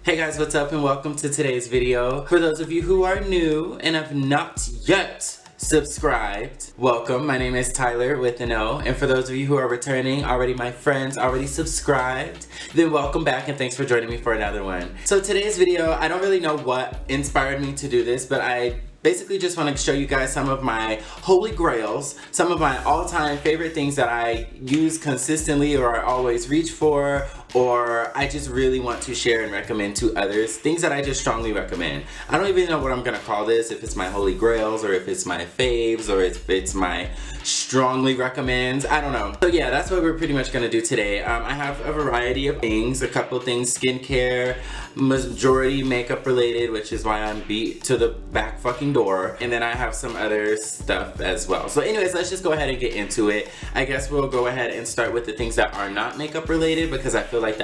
Hey guys, what's up and welcome to today's video. For those of you who are new and have not yet subscribed, welcome. My name is TylorWithAnO, and for those of you who are returning, already my friends, already subscribed, then welcome back and thanks for joining me for another one. So today's video, I don't really know what inspired me to do this, but I basically just want to show you guys some of my holy grails, some of my all-time favorite things that I use consistently or I always reach for, or I just really want to share and recommend to others. Things that I just strongly recommend. I don't even know what I'm gonna call this, if it's my holy grails or if it's my faves or if it's my strongly recommends. I don't know. So yeah, that's what we're pretty much gonna do today. I have a variety of things, a couple things skincare, majority makeup related, which is why I'm beat to the back fucking door, and then I have some other stuff as well. So anyways, let's just go ahead and get into it. I guess we'll go ahead and start with the things that are not makeup related because I feel like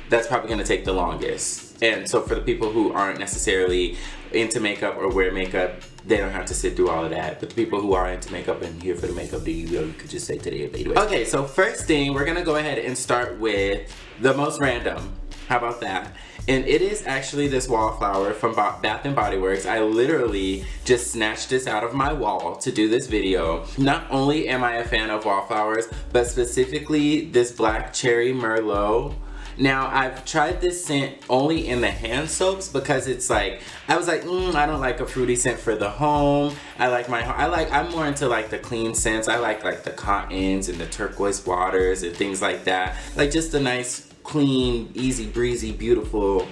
that's probably gonna take the longest. And so for the people who aren't necessarily into makeup or wear makeup, they don't have to sit through all of that. But the people who are into makeup and here for the makeup, you could just say today anyway. Okay, so first thing, we're gonna go ahead and start with the most random. How about that? And it is actually this wallflower from Bath & Body Works. I literally just snatched this out of my wall to do this video. Not only am I a fan of wallflowers, but specifically this Black Cherry Merlot. Now, I've tried this scent only in the hand soaps because it's like, I was like, I don't like a fruity scent for the home. I'm more into like the clean scents. I like the cottons and the turquoise waters and things like that. Like just a nice, clean, easy breezy, beautiful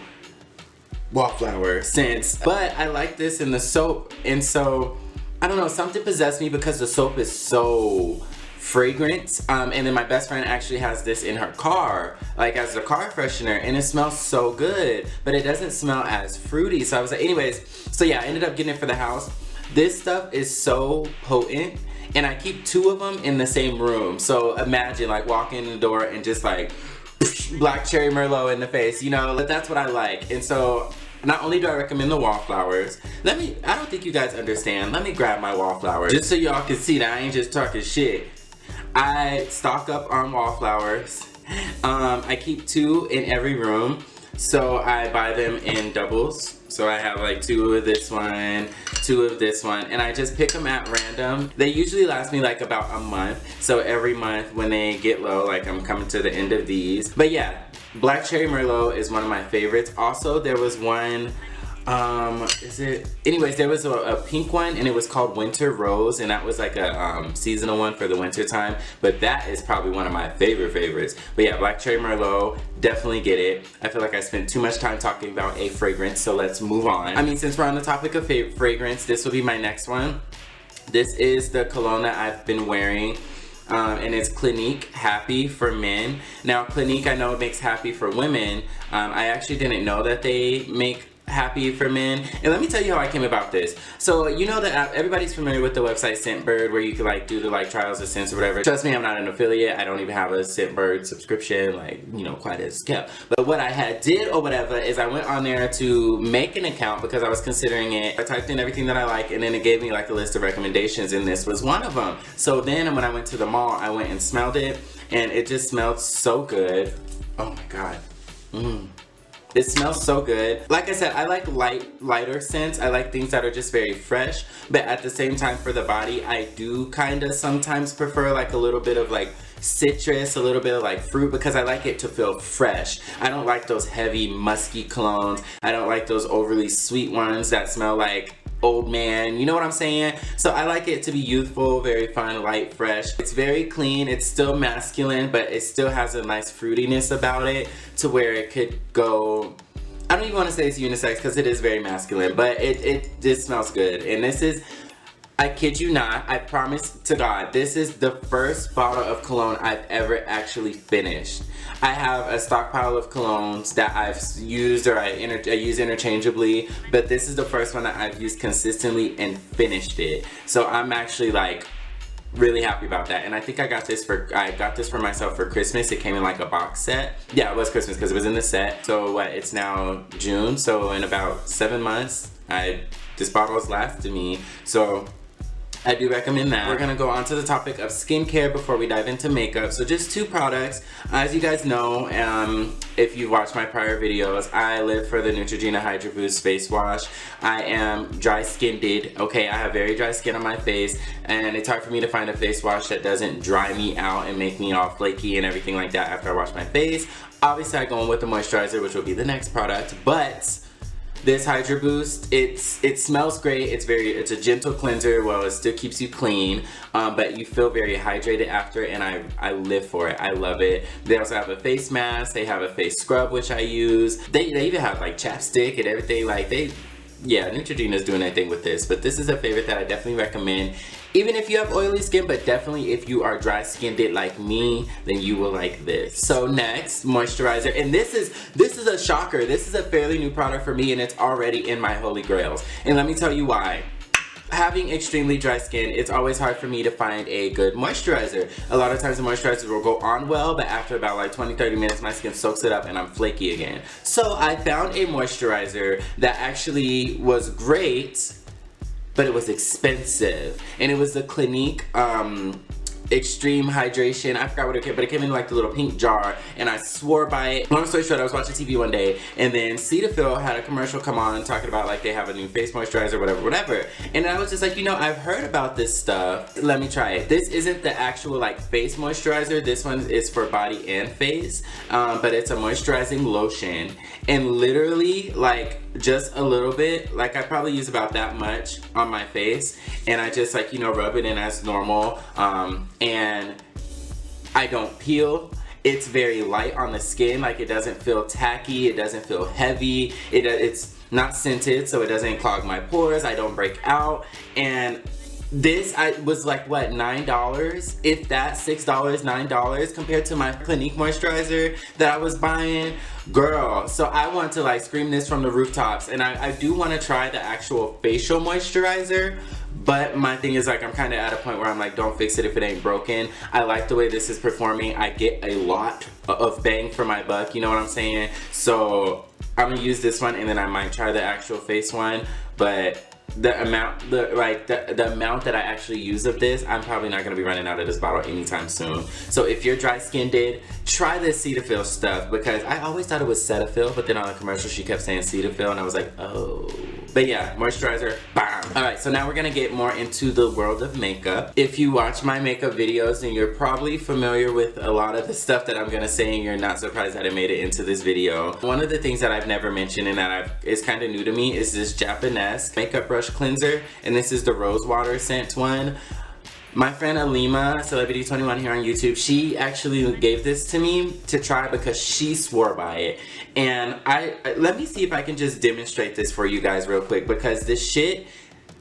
wallflower scents. But I like this in the soap, and so I don't know, something possessed me because the soap is so fragrant. And then my best friend actually has this in her car, like as a car freshener, and it smells so good, but it doesn't smell as fruity. So I was like, anyways, so yeah, I ended up getting it for the house. This stuff is so potent, and I keep 2 of them in the same room. So imagine like walking in the door and just like Black Cherry Merlot in the face, you know, that's what I like. And so not only do I recommend the wallflowers, I don't think you guys understand. Let me grab my wallflowers just so y'all can see that I ain't just talking shit. I stock up on wallflowers. I keep 2 in every room, so I buy them in doubles. So I have like 2 of this one, 2 of this one, and I just pick them at random. They usually last me like about a month. So every month when they get low, like I'm coming to the end of these. But yeah, Black Cherry Merlot is one of my favorites. Also, there was one, anyways, there was a pink one and it was called Winter Rose, and that was like a seasonal one for the winter time, but that is probably one of my favorites. But yeah, Black Cherry Merlot, definitely get it. I feel like I spent too much time talking about a fragrance, so let's move on. I mean, since we're on the topic of fragrance, this will be my next one. This is the cologne that I've been wearing. And it's Clinique Happy for Men. Now Clinique, I know it makes Happy for women. I actually didn't know that they make Happy for Men. And let me tell you how I came about this. So you know that everybody's familiar with the website Scentbird, where you can like do the like trials of scents or whatever. Trust me, I'm not an affiliate. I don't even have a Scentbird subscription, like, you know, quite as kept. But what I did or whatever is I went on there to make an account because I was considering it. I typed in everything that I like, and then it gave me like a list of recommendations, and this was one of them. So then when I went to the mall, I went and smelled it, and it just smelled so good. Oh my god. It smells so good. Like I said, I like lighter scents. I like things that are just very fresh, but at the same time for the body, I do kind of sometimes prefer like a little bit of like citrus, a little bit of like fruit, because I like it to feel fresh. I don't like those heavy musky colognes. I don't like those overly sweet ones that smell like old man, you know what I'm saying? So I like it to be youthful, very fun, light, fresh. It's very clean, it's still masculine, but it still has a nice fruitiness about it to where it could go, I don't even want to say it's unisex because it is very masculine, but it just smells good. And this is, I kid you not, I promise to God, this is the first bottle of cologne I've ever actually finished. I have a stockpile of colognes that I've used or I use interchangeably, but this is the first one that I've used consistently and finished it. So I'm actually like really happy about that. And I think I got this for myself for Christmas. It came in like a box set. Yeah, it was Christmas because it was in the set. So it's now June, so in about 7 months, this bottle has lasted me. So I do recommend that. We're gonna go on to the topic of skincare before we dive into makeup. So just 2 products. As you guys know, if you've watched my prior videos, I live for the Neutrogena Hydro Boost face wash. I am dry skinned, okay? I have very dry skin on my face, and it's hard for me to find a face wash that doesn't dry me out and make me all flaky and everything like that after I wash my face. Obviously I go in with the moisturizer, which will be the next product, but this Hydro Boost, it smells great. It's a gentle cleanser. Well, it still keeps you clean, but you feel very hydrated after it, and I live for it. I love it. They also have a face mask. They have a face scrub, which I use. They even have like chapstick and everything. Like yeah, Neutrogena is doing their thing with this, but this is a favorite that I definitely recommend. Even if you have oily skin, but definitely if you are dry skinned like me, then you will like this. So next, moisturizer, and this is a shocker. This is a fairly new product for me, and it's already in my holy grails. And let me tell you why. Having extremely dry skin, it's always hard for me to find a good moisturizer. A lot of times the moisturizers will go on well, but after about like 20-30 minutes, my skin soaks it up and I'm flaky again. So I found a moisturizer that actually was great, but it was expensive, and it was the Clinique Extreme Hydration. I forgot what it came, but it came in like the little pink jar, and I swore by it. Long story short, I was watching TV one day, and then Cetaphil had a commercial come on talking about like they have a new face moisturizer, whatever. And I was just like, you know, I've heard about this stuff. Let me try it. This isn't the actual like face moisturizer. This one is for body and face, but it's a moisturizing lotion, and literally like just a little bit, like I probably use about that much on my face, and I just like, you know, rub it in as normal, and I don't peel. It's very light on the skin, like it doesn't feel tacky, it doesn't feel heavy, it's not scented, so it doesn't clog my pores, I don't break out. And this was like, what, $9? If that, $6, $9 compared to my Clinique moisturizer that I was buying. Girl, so I want to like scream this from the rooftops, and I do want to try the actual facial moisturizer, but my thing is like I'm kind of at a point where I'm like, don't fix it if it ain't broken. I like the way this is performing. I get a lot of bang for my buck, you know what I'm saying? So I'm gonna use this one, and then I might try the actual face one, but the amount that I actually use of this, I'm probably not gonna be running out of this bottle anytime soon. So if you're dry skinned, try this Cetaphil stuff, because I always thought it was Cetaphil, but then on the commercial she kept saying Cetaphil, and I was like, oh. But yeah, moisturizer, bam. Alright, so now we're gonna get more into the world of makeup. If you watch my makeup videos, then you're probably familiar with a lot of the stuff that I'm gonna say, and you're not surprised that I made it into this video. One of the things that I've never mentioned and that is kind of new to me is this Japanese makeup brush cleanser, and this is the rose water scent one. My friend Alima, Celebrity21 here on YouTube, she actually gave this to me to try because she swore by it. And let me see if I can just demonstrate this for you guys real quick, because this shit,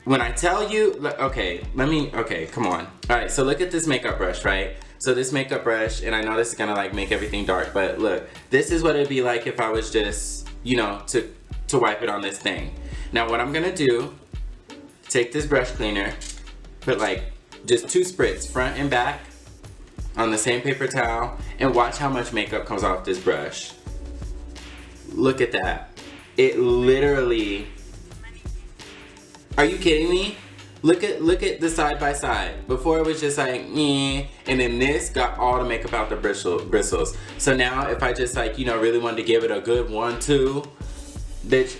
when I tell you, okay, come on. Alright, so look at this makeup brush, right? So this makeup brush, and I know this is gonna like make everything dark, but look, this is what it'd be like if I was just, you know, to wipe it on this thing. Now what I'm gonna do, take this brush cleaner, put like just 2 spritz front and back on the same paper towel, and watch how much makeup comes off this brush. Look at that. It literally, are you kidding me? Look at the side by side. Before it was just like, and then this got all the makeup out the bristles. So now if I just like, you know, really wanted to give it a good 1-2, bitch,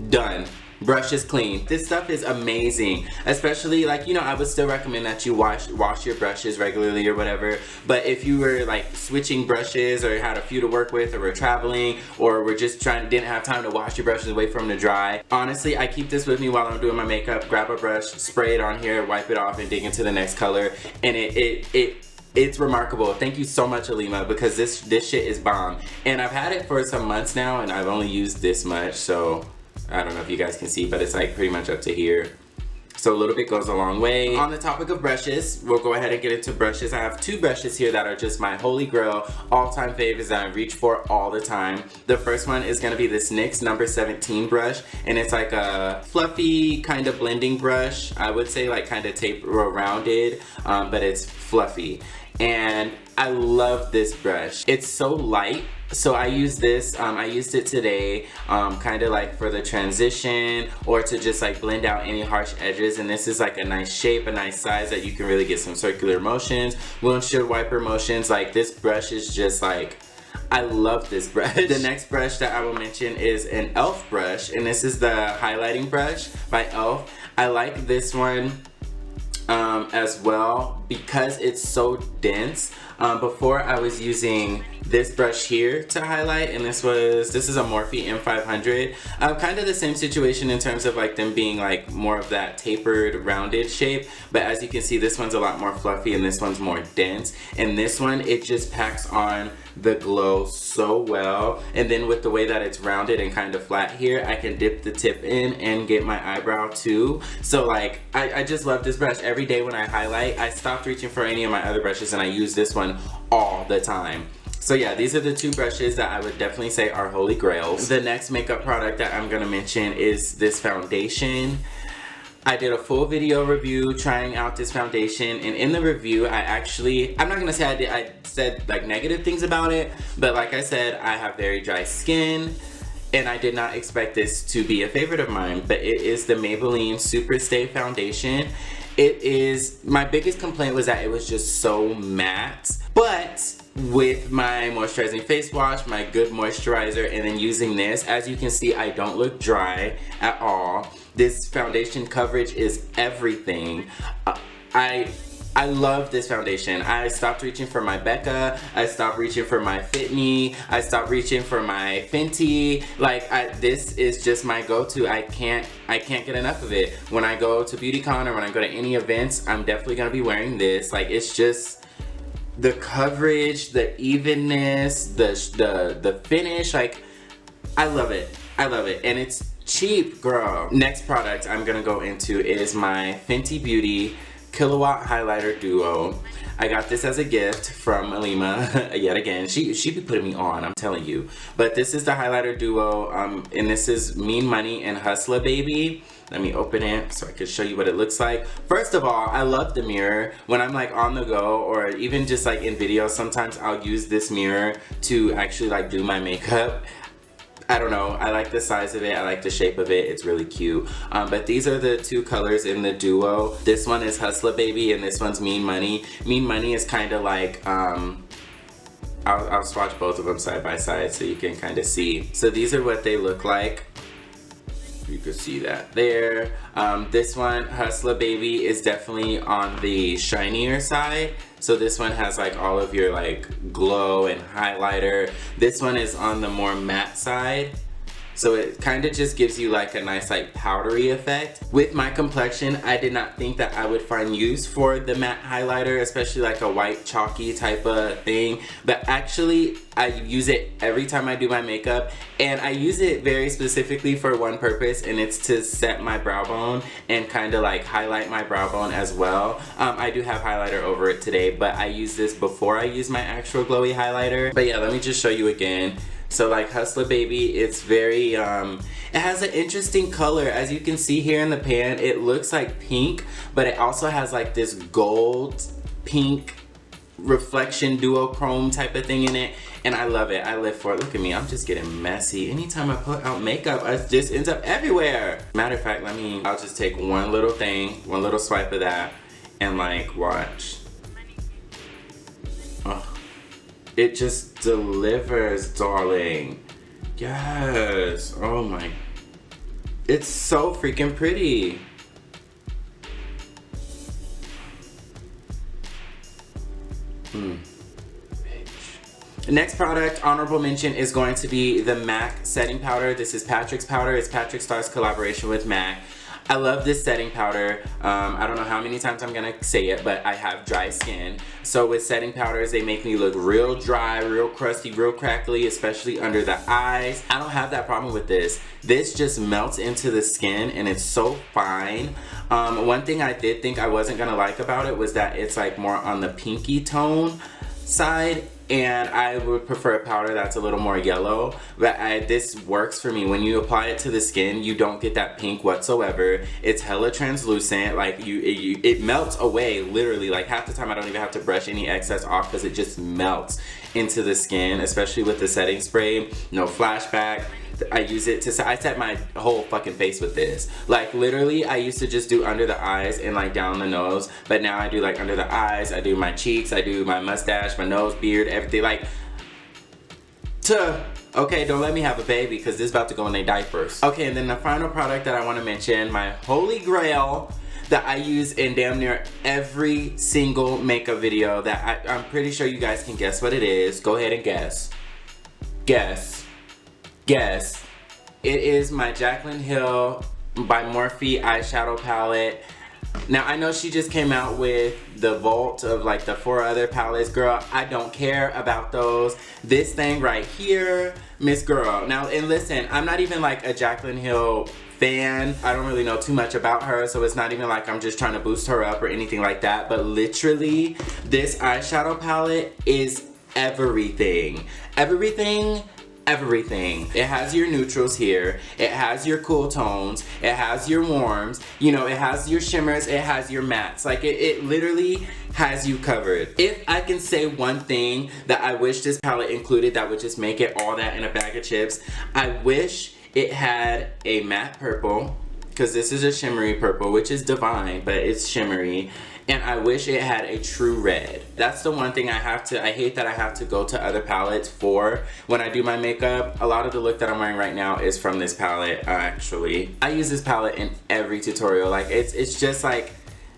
done. Brush is clean. This stuff is amazing. Especially like, you know, I would still recommend that you wash your brushes regularly or whatever. But if you were like switching brushes, or had a few to work with, or were traveling, or were just didn't have time to wash your brushes, wait for them to dry. Honestly, I keep this with me while I'm doing my makeup. Grab a brush, spray it on here, wipe it off, and dig into the next color. And it's remarkable. Thank you so much, Alima, because this shit is bomb. And I've had it for some months now, and I've only used this much, so I don't know if you guys can see, but it's like pretty much up to here. So a little bit goes a long way. On the topic of brushes, we'll go ahead and get into brushes. I have 2 brushes here that are just my holy grail, all-time favorites that I reach for all the time. The first one is gonna be this NYX number 17 brush, and it's like a fluffy kind of blending brush. I would say like kind of taper or rounded, but it's fluffy. and I love this brush. It's so light. So I use this, I used it today, kind of like for the transition or to just like blend out any harsh edges, and this is like a nice shape, a nice size that you can really get some circular motions, windshield wiper motions. Like this brush is just like, I love this brush. The next brush that I will mention is an e.l.f. brush, and this is the highlighting brush by e.l.f. I like this one as well because it's so dense. Before I was using this brush here to highlight, and this is a Morphe M500. Kind of the same situation in terms of like them being like more of that tapered rounded shape, but as you can see, this one's a lot more fluffy and this one's more dense, and this one, it just packs on the glow so well. And then with the way that it's rounded and kind of flat here, I can dip the tip in and get my eyebrow too. So like I just love this brush. Every day when I highlight, I stopped reaching for any of my other brushes and I use this one all the time. So yeah, these are the two brushes that I would definitely say are holy grails. The next makeup product that I'm gonna mention is this foundation. I did a full video review trying out this foundation, and in the review I'm not gonna say I said like negative things about it, but like I said, I have very dry skin and I did not expect this to be a favorite of mine, but it is the Maybelline Super Stay Foundation. My biggest complaint was that it was just so matte, but with my moisturizing face wash, my good moisturizer, and then using this, as you can see, I don't look dry at all. This foundation coverage is everything. I love this foundation. I stopped reaching for my Becca. I stopped reaching for my Fit Me. I stopped reaching for my Fenty. Like this is just my go-to. I can't get enough of it. When I go to BeautyCon or when I go to any events, I'm definitely gonna be wearing this. Like it's just the coverage, the evenness, the finish. Like I love it. I love it, and it's cheap, girl. Next product I'm gonna go into is my Fenty Beauty Kilowatt Highlighter Duo. I got this as a gift from Alima yet again. She be putting me on, I'm telling you. But this is the highlighter duo, and this is Mean Money and Hustler Baby. Let me open it so I can show you what it looks like. First of all, I love the mirror. When I'm like on the go or even just like in videos, sometimes I'll use this mirror to actually like do my makeup. I don't know, I like the size of it, I like the shape of it, it's really cute. But these are the two colors in the duo. This one is Hustler Baby and this one's Mean Money. Mean Money is kind of like, I'll swatch both of them side by side so you can kind of see. So these are what they look like. You can see that there. This one, Hustler Baby, is definitely on the shinier side. So this one has like all of your like glow and highlighter. This one is on the more matte side. So it kind of just gives you like a nice like powdery effect. With my complexion, I did not think that I would find use for the matte highlighter, especially like a white chalky type of thing. But actually, I use it every time I do my makeup, and I use it very specifically for one purpose, and it's to set my brow bone and kind of like highlight my brow bone as well. I do have highlighter over it today, but I use this before I use my actual glowy highlighter. But yeah, let me just show you again. So like Hustler Baby, it's very, it has an interesting color. As you can see here in the pan, it looks like pink, but it also has like this gold pink reflection duochrome type of thing in it, and I love it. I live for it. Look at me, I'm just getting messy. Anytime I put out makeup, it just ends up everywhere. Matter of fact, I'll just take one little thing, one little swipe of that, and like watch. Oh. It just delivers, darling. Yes. Oh my. It's so freaking pretty. The next product, honorable mention, is going to be the MAC setting powder. This is Patrick's powder. It's Patrick Starr's collaboration with MAC. I love this setting powder. I don't know how many times I'm gonna say it, but I have dry skin. So with setting powders, they make me look real dry, real crusty, real crackly, especially under the eyes. I don't have that problem with this. This just melts into the skin and it's so fine. One thing I did think I wasn't gonna like about it was that it's like more on the pinky tone side. and I would prefer a powder that's a little more yellow, but this works for me. When you apply it to the skin, you don't get that pink whatsoever. It's hella translucent, like it melts away literally. Like half the time I don't even have to brush any excess off because it just melts into the skin, especially with the setting spray. No flashback. I use it to, I set my whole fucking face with this. Like literally I used to just do under the eyes and like down the nose, but now I do like under the eyes, I do my cheeks, I do my mustache, my nose, beard, everything. Like, okay, don't let me have a baby because this is about to go in their diapers. Okay, and then the final product that I want to mention, my holy grail that I use in damn near every single makeup video that I'm pretty sure you guys can guess what it is. Go ahead and guess. Guess. It is my Jaclyn Hill by Morphe eyeshadow palette. Now I know she just came out with the vault of like the 4 other palettes. Girl, I don't care about those. This thing right here, Miss Girl. Now, and listen, I'm not even like a Jaclyn Hill fan. I don't really know too much about her, so it's not even like I'm just trying to boost her up or anything like that. But literally, this eyeshadow palette is everything. Everything. It has your neutrals here, it has your cool tones, it has your warms, you know, it has your shimmers, it has your mattes. Like it literally has you covered. If I can say one thing that I wish this palette included that would just make it all that in a bag of chips, I wish it had a matte purple, because this is a shimmery purple, which is divine, but it's shimmery. And I wish it had a true red. That's the one thing I hate that I have to go to other palettes for when I do my makeup. A lot of the look that I'm wearing right now is from this palette, actually. I use this palette in every tutorial. Like, it's just like,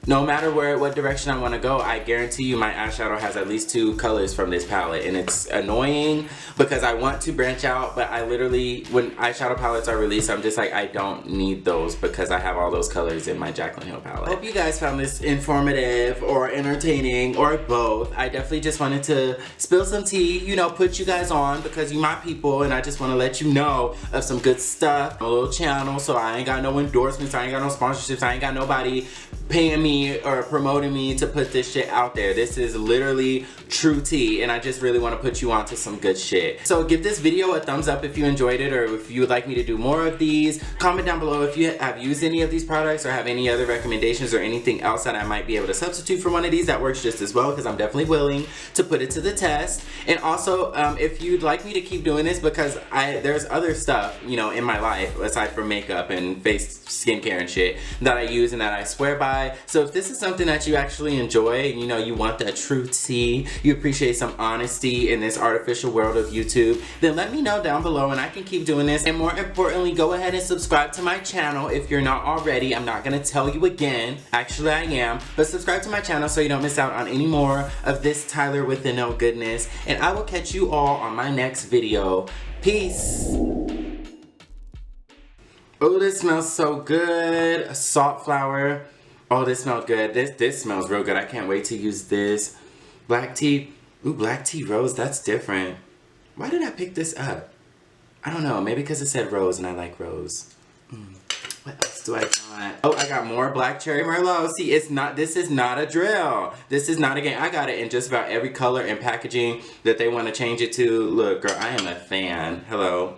no matter what direction I want to go, I guarantee you my eyeshadow has at least 2 colors from this palette. And it's annoying because I want to branch out, but I literally, when eyeshadow palettes are released, I'm just like, I don't need those because I have all those colors in my Jaclyn Hill palette. Hope you guys found this informative or entertaining or both. I definitely just wanted to spill some tea, you know, put you guys on because you my people, and I just want to let you know of some good stuff. A little channel, so I ain't got no endorsements, I ain't got no sponsorships, I ain't got nobody paying me or promoting me to put this shit out there. This is literally true tea, and I just really want to put you onto some good shit. So give this video a thumbs up if you enjoyed it, or if you would like me to do more of these. Comment down below if you have used any of these products or have any other recommendations or anything else that I might be able to substitute for one of these that works just as well, because I'm definitely willing to put it to the test. And also, if you'd like me to keep doing this, because there's other stuff, you know, in my life aside from makeup and face skincare and shit that I use and that I swear by. So if this is something that you actually enjoy, and you know you want that true tea, you appreciate some honesty in this artificial world of YouTube, then let me know down below and I can keep doing this. And more importantly, go ahead and subscribe to my channel if you're not already. I'm not gonna tell you again, actually I am, but subscribe to my channel so you don't miss out on any more of this TylorWithAnO goodness, and I will catch you all on my next video. Peace. Oh, this smells so good. Salt flour. Oh, this smells good. This smells real good. I can't wait to use this. Black tea. Ooh, black tea rose. That's different. Why did I pick this up? I don't know. Maybe because it said rose and I like rose. What else do I got? Oh, I got more black cherry merlot. See, this is not a drill. This is not a game. I got it in just about every color and packaging that they want to change it to. Look, girl, I am a fan. Hello.